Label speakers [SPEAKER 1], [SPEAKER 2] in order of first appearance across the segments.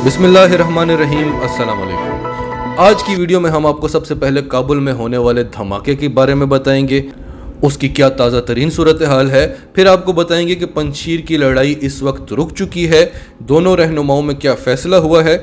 [SPEAKER 1] بسم اللہ الرحمن الرحیم، السلام علیکم۔ آج کی ویڈیو میں ہم آپ کو سب سے پہلے کابل میں ہونے والے دھماکے کے بارے میں بتائیں گے، اس کی کیا تازہ ترین صورتحال ہے، پھر آپ کو بتائیں گے کہ پنجشیر کی لڑائی اس وقت رک چکی ہے، دونوں رہنماؤں میں کیا فیصلہ ہوا ہے،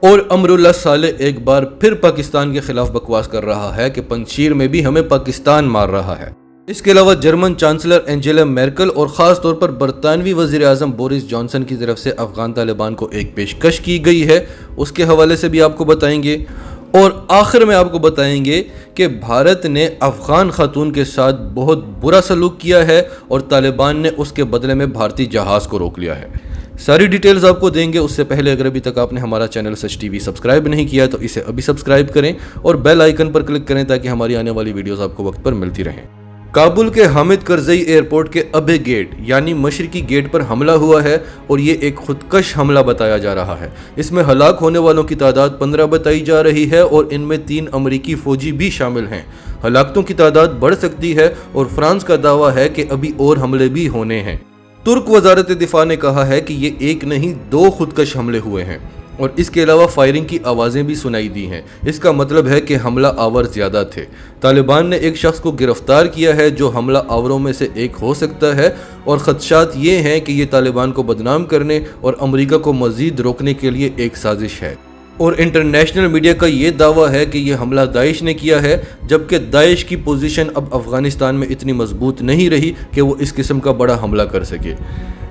[SPEAKER 1] اور امراللہ صالح ایک بار پھر پاکستان کے خلاف بکواس کر رہا ہے کہ پنجشیر میں بھی ہمیں پاکستان مار رہا ہے۔ اس کے علاوہ جرمن چانسلر اینجیلا میرکل اور خاص طور پر برطانوی وزیر اعظم بورس جانسن کی طرف سے افغان طالبان کو ایک پیشکش کی گئی ہے، اس کے حوالے سے بھی آپ کو بتائیں گے، اور آخر میں آپ کو بتائیں گے کہ بھارت نے افغان خاتون کے ساتھ بہت برا سلوک کیا ہے اور طالبان نے اس کے بدلے میں بھارتی جہاز کو روک لیا ہے۔ ساری ڈیٹیلز آپ کو دیں گے، اس سے پہلے اگر ابھی تک آپ نے ہمارا چینل سچ ٹی وی سبسکرائب نہیں کیا تو اسے ابھی سبسکرائب کریں اور بیل آئیکن پر کلک کریں تاکہ ہماری آنے والی ویڈیوز آپ کو وقت پر ملتی رہیں۔ کابل کے حامد کرزئی ایئرپورٹ کے ابے گیٹ یعنی مشرقی گیٹ پر حملہ ہوا ہے اور یہ ایک خودکش حملہ بتایا جا رہا ہے۔ اس میں ہلاک ہونے والوں کی تعداد 15 بتائی جا رہی ہے اور ان میں 3 امریکی فوجی بھی شامل ہیں۔ ہلاکتوں کی تعداد بڑھ سکتی ہے اور فرانس کا دعویٰ ہے کہ ابھی اور حملے بھی ہونے ہیں۔ ترک وزارت دفاع نے کہا ہے کہ یہ ایک نہیں 2 خودکش حملے ہوئے ہیں اور اس کے علاوہ فائرنگ کی آوازیں بھی سنائی دی ہیں۔ اس کا مطلب ہے کہ حملہ آور زیادہ تھے۔ طالبان نے ایک شخص کو گرفتار کیا ہے جو حملہ آوروں میں سے ایک ہو سکتا ہے اور خدشات یہ ہیں کہ یہ طالبان کو بدنام کرنے اور امریکہ کو مزید روکنے کے لیے ایک سازش ہے، اور انٹرنیشنل میڈیا کا یہ دعویٰ ہے کہ یہ حملہ داعش نے کیا ہے، جبکہ داعش کی پوزیشن اب افغانستان میں اتنی مضبوط نہیں رہی کہ وہ اس قسم کا بڑا حملہ کر سکے۔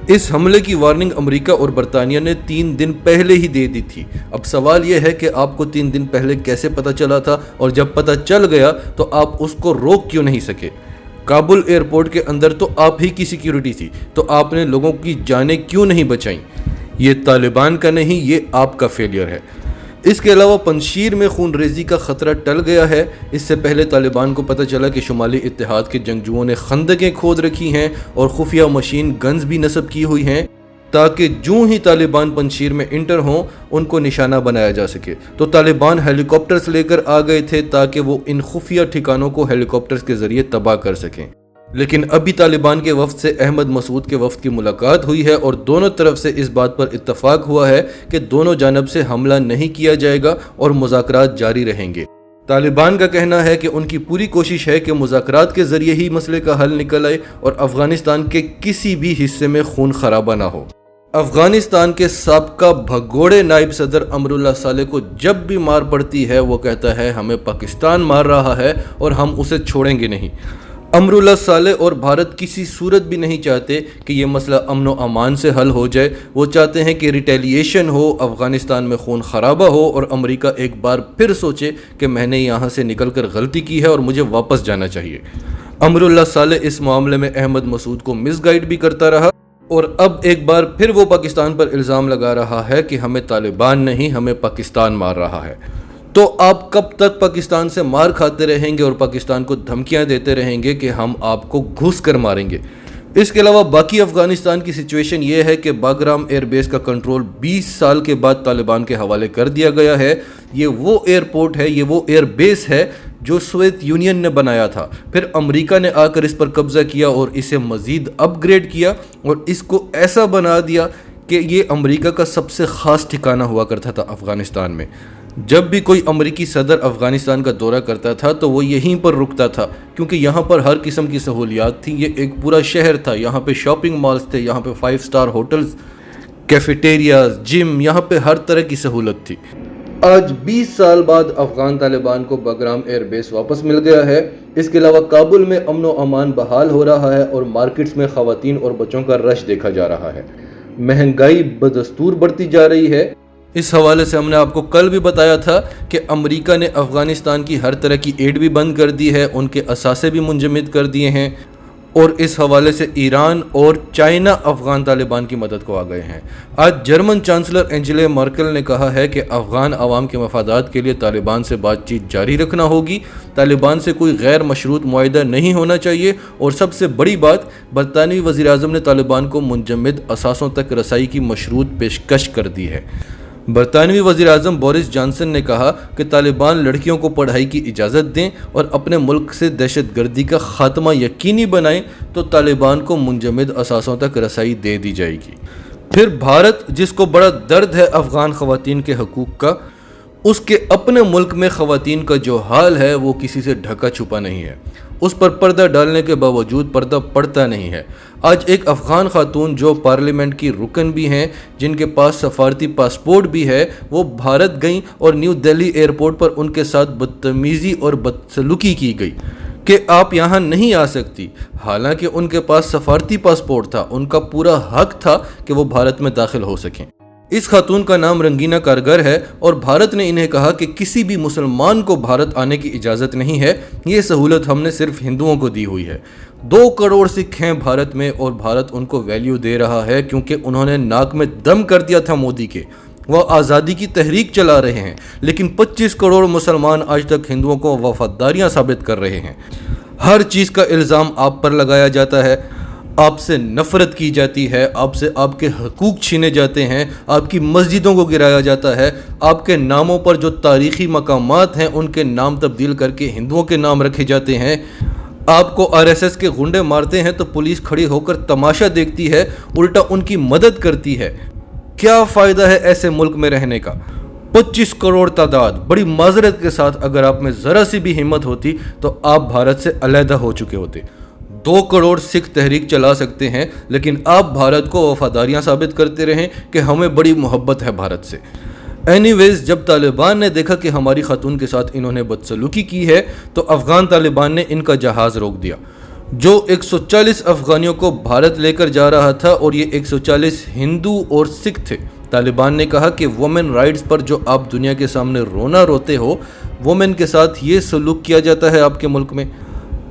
[SPEAKER 1] اس حملے کی وارننگ امریکہ اور برطانیہ نے 3 دن پہلے ہی دے دی تھی۔ اب سوال یہ ہے کہ آپ کو 3 دن پہلے کیسے پتہ چلا تھا، اور جب پتہ چل گیا تو آپ اس کو روک کیوں نہیں سکے؟ کابل ایئرپورٹ کے اندر تو آپ ہی کی سیکیورٹی تھی، تو آپ نے لوگوں کی جانیں کیوں نہیں بچائیں؟ یہ طالبان کا نہیں، یہ آپ کا فیلئر ہے۔ اس کے علاوہ پنجشیر میں خون ریزی کا خطرہ ٹل گیا ہے۔ اس سے پہلے طالبان کو پتہ چلا کہ شمالی اتحاد کے جنگجوؤں نے خندقیں کھود رکھی ہیں اور خفیہ مشین گنز بھی نصب کی ہوئی ہیں تاکہ جوں ہی طالبان پنجشیر میں انٹر ہوں ان کو نشانہ بنایا جا سکے۔ تو طالبان ہیلی کاپٹرز لے کر آ گئے تھے تاکہ وہ ان خفیہ ٹھکانوں کو ہیلی کاپٹرز کے ذریعے تباہ کر سکیں، لیکن ابھی طالبان کے وفد سے احمد مسعود کے وفد کی ملاقات ہوئی ہے اور دونوں طرف سے اس بات پر اتفاق ہوا ہے کہ دونوں جانب سے حملہ نہیں کیا جائے گا اور مذاکرات جاری رہیں گے۔ طالبان کا کہنا ہے کہ ان کی پوری کوشش ہے کہ مذاکرات کے ذریعے ہی مسئلے کا حل نکل آئے اور افغانستان کے کسی بھی حصے میں خون خرابہ نہ ہو۔ افغانستان کے سابقہ بھگوڑے نائب صدر امراللہ صالح کو جب بھی مار پڑتی ہے وہ کہتا ہے ہمیں پاکستان مار رہا ہے اور ہم اسے چھوڑیں گے نہیں۔ امراللہ صالح اور بھارت کسی صورت بھی نہیں چاہتے کہ یہ مسئلہ امن و امان سے حل ہو جائے، وہ چاہتے ہیں کہ ریٹیلیشن ہو، افغانستان میں خون خرابہ ہو اور امریکہ ایک بار پھر سوچے کہ میں نے یہاں سے نکل کر غلطی کی ہے اور مجھے واپس جانا چاہیے۔ امراللہ صالح اس معاملے میں احمد مسعود کو مس گائیڈ بھی کرتا رہا اور اب ایک بار پھر وہ پاکستان پر الزام لگا رہا ہے کہ ہمیں طالبان نہیں، ہمیں پاکستان مار رہا ہے۔ تو آپ کب تک پاکستان سے مار کھاتے رہیں گے اور پاکستان کو دھمکیاں دیتے رہیں گے کہ ہم آپ کو گھس کر ماریں گے؟ اس کے علاوہ باقی افغانستان کی سچویشن یہ ہے کہ باگرام ایئر بیس کا کنٹرول 20 سال کے بعد طالبان کے حوالے کر دیا گیا ہے۔ یہ وہ ایئرپورٹ ہے، یہ وہ ایئر بیس ہے جو سوویت یونین نے بنایا تھا، پھر امریکہ نے آ کر اس پر قبضہ کیا اور اسے مزید اپ گریڈ کیا اور اس کو ایسا بنا دیا کہ یہ امریکہ کا سب سے خاص ٹھکانہ ہوا کرتا تھا افغانستان میں۔ جب بھی کوئی امریکی صدر افغانستان کا دورہ کرتا تھا تو وہ یہیں پر رکتا تھا کیونکہ یہاں پر ہر قسم کی سہولیات تھیں، یہ ایک پورا شہر تھا، یہاں پہ شاپنگ مالز تھے، یہاں پہ 5 اسٹار ہوٹلز، کیفیٹیریاز، جم، یہاں پہ ہر طرح کی سہولت تھی۔ آج 20 سال بعد افغان طالبان کو باگرام ایئر بیس واپس مل گیا ہے۔ اس کے علاوہ کابل میں امن و امان بحال ہو رہا ہے اور مارکیٹس میں خواتین اور بچوں کا رش دیکھا جا رہا ہے۔ مہنگائی بدستور بڑھتی جا رہی ہے۔ اس حوالے سے ہم نے آپ کو کل بھی بتایا تھا کہ امریکہ نے افغانستان کی ہر طرح کی ایڈ بھی بند کر دی ہے، ان کے اثاثے بھی منجمد کر دیے ہیں، اور اس حوالے سے ایران اور چائنا افغان طالبان کی مدد کو آ گئے ہیں۔ آج جرمن چانسلر اینجیلا میرکل نے کہا ہے کہ افغان عوام کے مفادات کے لیے طالبان سے بات چیت جاری رکھنا ہوگی، طالبان سے کوئی غیر مشروط معاہدہ نہیں ہونا چاہیے، اور سب سے بڑی بات، برطانوی وزیر اعظم نے طالبان کو منجمد اثاثوں تک رسائی کی مشروط پیشکش کر دی ہے۔ برطانوی وزیر اعظم بورس جانسن نے کہا کہ طالبان لڑکیوں کو پڑھائی کی اجازت دیں اور اپنے ملک سے دہشت گردی کا خاتمہ یقینی بنائیں تو طالبان کو منجمد اثاثوں تک رسائی دے دی جائے گی۔ پھر بھارت جس کو بڑا درد ہے افغان خواتین کے حقوق کا، اس کے اپنے ملک میں خواتین کا جو حال ہے وہ کسی سے ڈھکا چھپا نہیں ہے، اس پر پردہ ڈالنے کے باوجود پردہ پڑتا نہیں ہے۔ آج ایک افغان خاتون جو پارلیمنٹ کی رکن بھی ہیں، جن کے پاس سفارتی پاسپورٹ بھی ہے، وہ بھارت گئیں اور نیو دہلی ایئرپورٹ پر ان کے ساتھ بدتمیزی اور بدسلوکی کی گئی کہ آپ یہاں نہیں آ سکتی، حالانکہ ان کے پاس سفارتی پاسپورٹ تھا، ان کا پورا حق تھا کہ وہ بھارت میں داخل ہو سکیں۔ اس خاتون کا نام رنگینہ کارگر ہے اور بھارت نے انہیں کہا کہ کسی بھی مسلمان کو بھارت آنے کی اجازت نہیں ہے، یہ سہولت ہم نے صرف ہندوؤں کو دی ہوئی ہے۔ 2 کروڑ سکھ ہیں بھارت میں اور بھارت ان کو ویلیو دے رہا ہے کیونکہ انہوں نے ناک میں دم کر دیا تھا مودی کے، وہ آزادی کی تحریک چلا رہے ہیں، لیکن 25 کروڑ مسلمان آج تک ہندوؤں کو وفاداریاں ثابت کر رہے ہیں۔ ہر چیز کا الزام آپ پر لگایا جاتا ہے، آپ سے نفرت کی جاتی ہے، آپ سے آپ کے حقوق چھینے جاتے ہیں، آپ کی مسجدوں کو گرایا جاتا ہے، آپ کے ناموں پر جو تاریخی مقامات ہیں ان کے نام تبدیل کر کے ہندوؤں کے نام رکھے جاتے ہیں، آپ کو RSS کے غنڈے مارتے ہیں تو پولیس کھڑی ہو کر تماشا دیکھتی ہے، الٹا ان کی مدد کرتی ہے۔ کیا فائدہ ہے ایسے ملک میں رہنے کا؟ 25 کروڑ تعداد، بڑی معذرت کے ساتھ اگر آپ میں ذرا سی بھی ہمت ہوتی تو آپ بھارت سے علیحدہ ہو چکے ہوتے۔ 2 کروڑ سکھ تحریک چلا سکتے ہیں لیکن آپ بھارت کو وفاداریاں ثابت کرتے رہیں کہ ہمیں بڑی محبت ہے بھارت سے۔ جب طالبان نے دیکھا کہ ہماری خاتون کے ساتھ انہوں نے بدسلوکی کی ہے تو افغان طالبان نے ان کا جہاز روک دیا جو 140 افغانیوں کو بھارت لے کر جا رہا تھا، اور یہ 140 ہندو اور سکھ تھے۔ طالبان نے کہا کہ وومن رائٹس پر جو آپ دنیا کے سامنے رونا روتے ہو، وومن کے ساتھ یہ سلوک کیا جاتا ہے آپ کے ملک میں،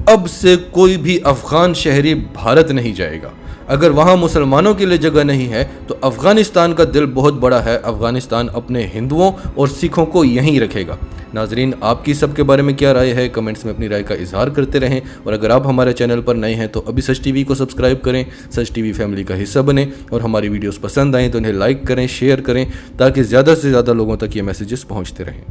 [SPEAKER 1] اب سے کوئی بھی افغان شہری بھارت نہیں جائے گا۔ اگر وہاں مسلمانوں کے لیے جگہ نہیں ہے تو افغانستان کا دل بہت بڑا ہے، افغانستان اپنے ہندوؤں اور سکھوں کو یہیں رکھے گا۔ ناظرین، آپ کی سب کے بارے میں کیا رائے ہے؟ کمنٹس میں اپنی رائے کا اظہار کرتے رہیں، اور اگر آپ ہمارے چینل پر نئے ہیں تو ابھی سچ ٹی وی کو سبسکرائب کریں، سچ ٹی وی فیملی کا حصہ بنیں، اور ہماری ویڈیوز پسند آئیں تو انہیں لائک کریں، شیئر کریں، تاکہ زیادہ سے زیادہ لوگوں تک یہ میسیجز پہنچتے رہیں۔